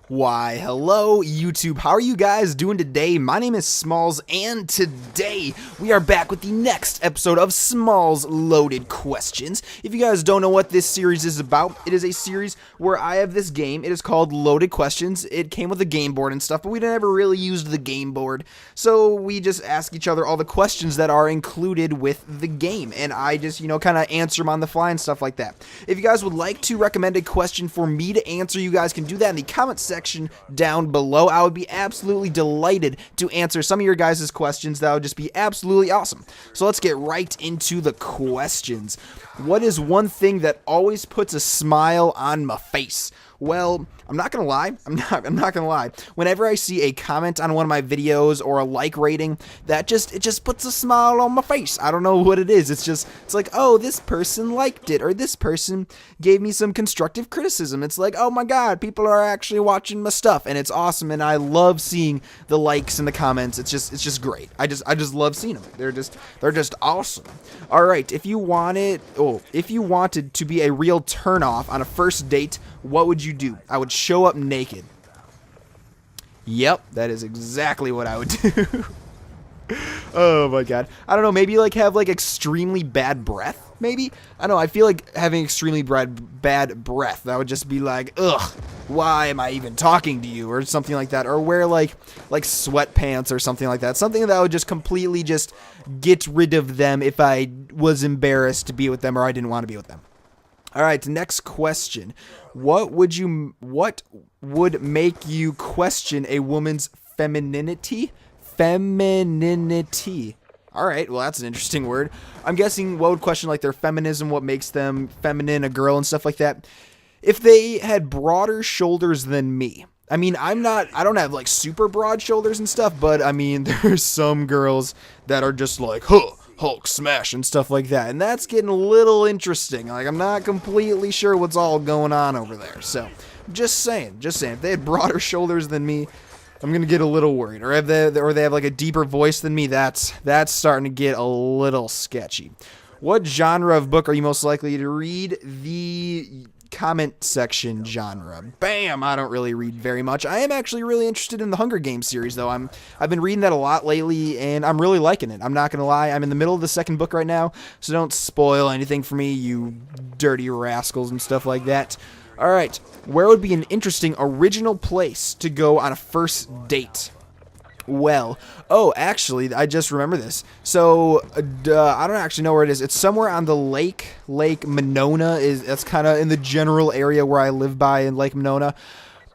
Why, hello YouTube, how are you guys doing today? My name is Smallz, and today we are back with the next episode of Smallz Loaded Questions. If you guys don't know what this series is about, it is a series where I have this game. It is called Loaded Questions. It came with a game board and stuff, but we never really used the game board. So we just ask each other all the questions that are included with the game, and I just, kind of answer them on the fly and stuff like that. If you guys would like to recommend a question for me to answer, you guys can do that in the comment section down below. I would be absolutely delighted to answer some of your guys' questions. That would just be absolutely awesome. So let's get right into the questions. What is one thing that always puts a smile on my face? Well, I'm not gonna lie. I'm not gonna lie. Whenever I see a comment on one of my videos or a like rating, it just puts a smile on my face. I don't know what it is. It's like, oh, this person liked it, or this person gave me some constructive criticism. It's like, oh my God, people are actually watching my stuff, and it's awesome. And I love seeing the likes and the comments. It's just great. I just love seeing them. They're just awesome. All right, if you wanted to be a real turnoff on a first date, what would you do? I would show up naked. Yep, that is exactly what I would do. Oh my God. I don't know, maybe have extremely bad breath, maybe? I don't know, I feel like having extremely bad breath, that would just be like, ugh, why am I even talking to you, or something like that, or wear like sweatpants or something like that, something that would just completely just get rid of them if I was embarrassed to be with them or I didn't want to be with them. All right, next question. What would make you question a woman's femininity? Femininity. All right, well, that's an interesting word. I'm guessing what would question their feminism, what makes them feminine, a girl, and stuff like that. If they had broader shoulders than me. I mean, I don't have super broad shoulders and stuff, but I mean, there's some girls that are just like, huh, Hulk smash and stuff like that, and that's getting a little interesting. I'm not completely sure what's all going on over there. So, just saying, if they had broader shoulders than me, I'm gonna get a little worried. Or they have a deeper voice than me. That's starting to get a little sketchy. What genre of book are you most likely to read? The comment section genre. Bam! I don't really read very much. I am actually really interested in the Hunger Games series, though. I've been reading that a lot lately, and I'm really liking it. I'm not gonna lie. I'm in the middle of the second book right now, so don't spoil anything for me, you dirty rascals and stuff like that. All right, where would be an interesting original place to go on a first date? Well, oh, actually, I just remember this. So, I don't actually know where it is. It's somewhere on the Lake Monona. That's kind of in the general area where I live by in Lake Monona.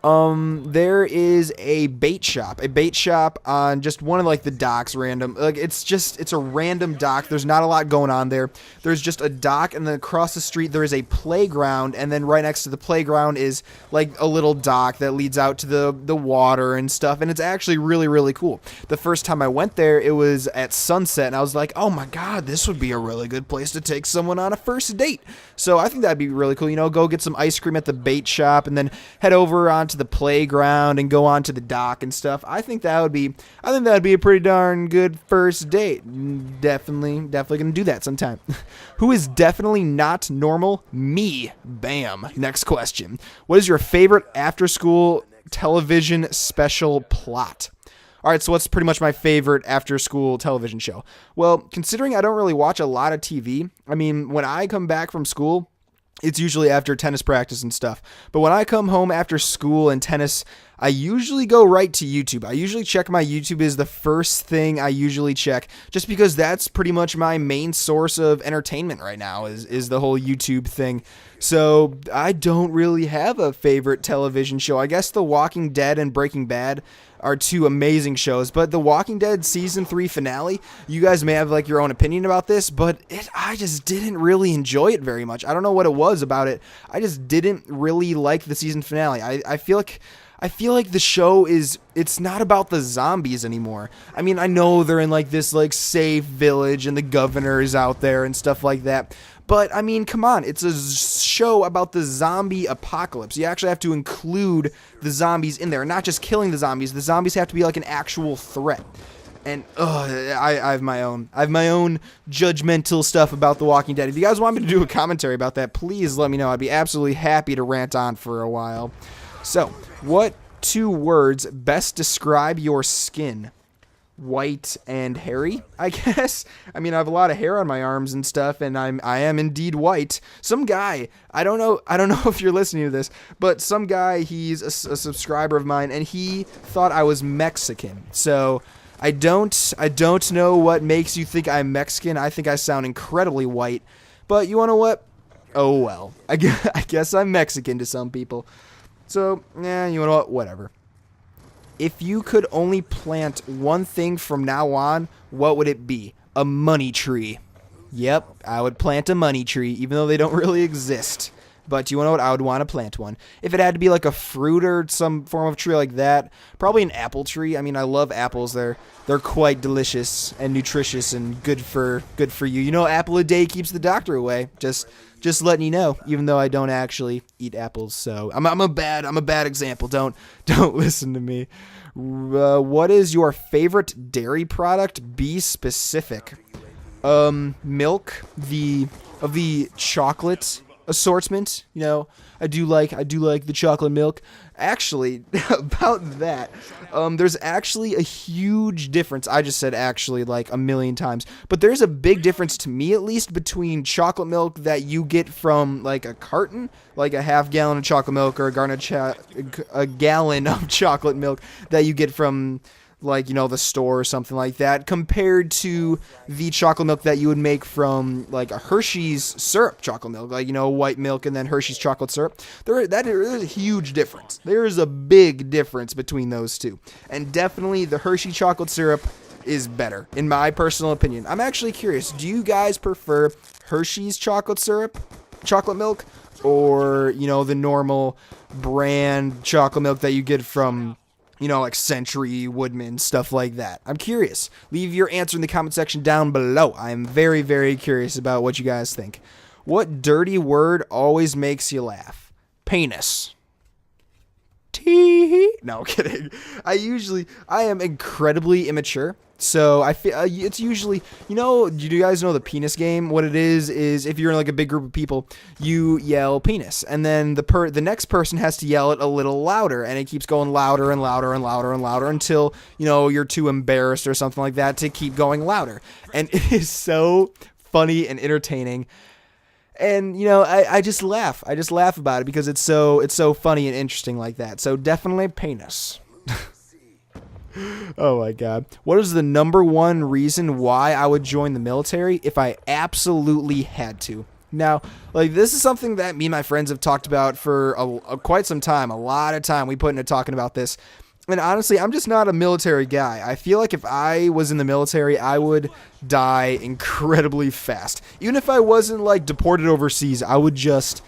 There is a bait shop on just one of the docks, random. It's a random dock. There's not a lot going on there. There's just a dock, and then across the street there is a playground, and then right next to the playground is a little dock that leads out to the water and stuff, and it's actually really, really cool. The first time I went there, it was at sunset, and I was like, oh my God, this would be a really good place to take someone on a first date. So I think that'd be really cool. Go get some ice cream at the bait shop, and then head over onto the playground and go onto the dock and stuff. I think that would be a pretty darn good first date. Definitely gonna do that sometime. Who is definitely not normal? Me. Bam. Next question. What is your favorite after-school television special plot? All right, so what's pretty much my favorite after-school television show? Well, considering I don't really watch a lot of TV, I mean, when I come back from school, it's usually after tennis practice and stuff. But when I come home after school and tennis, I usually go right to YouTube. I usually check my YouTube is the first thing I usually check, just because that's pretty much my main source of entertainment right now is the whole YouTube thing. So I don't really have a favorite television show. I guess The Walking Dead and Breaking Bad are two amazing shows, but The Walking Dead season 3 finale, you guys may have your own opinion about this, but I just didn't really enjoy it very much. I don't know what it was about it. I just didn't really like the season finale. I feel like the show it's not about the zombies anymore. I mean, I know they're in this safe village and the governor is out there and stuff like that. But I mean, come on, it's a show about the zombie apocalypse. You actually have to include the zombies in there, not just killing the zombies. The zombies have to be an actual threat. And I have my own judgmental stuff about The Walking Dead. If you guys want me to do a commentary about that, please let me know. I'd be absolutely happy to rant on for a while. So, what 2 words best describe your skin? White and hairy, I guess. I mean, I have a lot of hair on my arms and stuff, and I am indeed white. Some guy, I don't know if you're listening to this, but some guy, he's a subscriber of mine, and he thought I was Mexican. So I don't know what makes you think I'm Mexican. I think I sound incredibly white, but you want to know what? Oh well, I guess I'm Mexican to some people. So you know what? Whatever. If you could only plant one thing from now on, what would it be? A money tree. Yep, I would plant a money tree, even though they don't really exist. But you know what? I would want to plant one. If it had to be like a fruit or some form of tree like that, probably an apple tree. I mean, I love apples. They're quite delicious and nutritious and good for you. You know, apple a day keeps the doctor away. Just letting you know, even though I don't actually eat apples, so I'm a bad example. Don't listen to me. What is your favorite dairy product? Be specific. Milk, of the chocolate assortment. You know, I do like the chocolate milk. Actually, about that, there's actually a huge difference. I just said actually like a million times, but there's a big difference to me, at least, between chocolate milk that you get from like a carton, like a half gallon of chocolate milk, or a gallon of chocolate milk that you get from, like, you know, the store or something like that, compared to the chocolate milk that you would make from like a Hershey's syrup chocolate milk, like, you know, white milk and then Hershey's chocolate syrup. There's a huge difference. There is a big difference between those two, and definitely the Hershey chocolate syrup is better, in my personal opinion. I'm actually curious, do you guys prefer Hershey's chocolate syrup, chocolate milk, or, you know, the normal brand chocolate milk that you get from, you know, like Century, Woodman, stuff like that? I'm curious. Leave your answer in the comment section down below. I am very, very curious about what you guys think. What dirty word always makes you laugh? Penis. Tee. No, kidding. I am incredibly immature. So I feel it's usually, you know, do you guys know the penis game? What it is if you're in like a big group of people, you yell penis, and then the next person has to yell it a little louder, and it keeps going louder and louder and louder and louder until, you know, you're too embarrassed or something like that to keep going louder. And it is so funny and entertaining. And, you know, I just laugh. I just laugh about it because it's so funny and interesting like that. So definitely penis. Oh my God. What is the number one reason why I would join the military? If I absolutely had to. Now, like, this is something that me and my friends have talked about for quite some time. A lot of time we put into talking about this. And honestly, I'm just not a military guy. I feel like if I was in the military, I would die incredibly fast. Even if I wasn't like deported overseas, I would just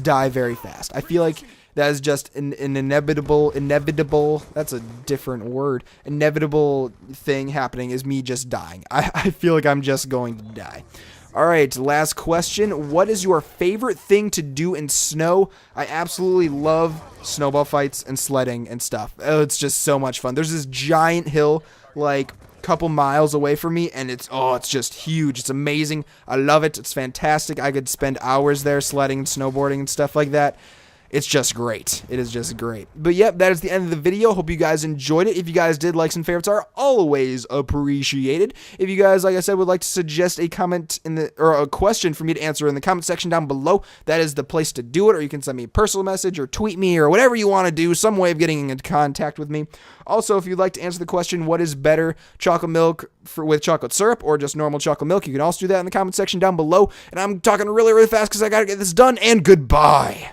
die very fast. I feel like that is just an inevitable, that's a different word, inevitable thing happening is me just dying. I feel like I'm just going to die. All right, last question. What is your favorite thing to do in snow? I absolutely love snowball fights and sledding and stuff. Oh, it's just so much fun. There's this giant hill like a couple miles away from me, and it's just huge. It's amazing. I love it. It's fantastic. I could spend hours there sledding and snowboarding and stuff like that. It's just great. It is just great. But yep, that is the end of the video. Hope you guys enjoyed it. If you guys did, likes and favorites are always appreciated. If you guys, like I said, would like to suggest a comment or a question for me to answer in the comment section down below, that is the place to do it. Or you can send me a personal message or tweet me or whatever you want to do, some way of getting in contact with me. Also, if you'd like to answer the question, what is better, chocolate milk with chocolate syrup or just normal chocolate milk, you can also do that in the comment section down below. And I'm talking really, really fast because I got to get this done, and goodbye.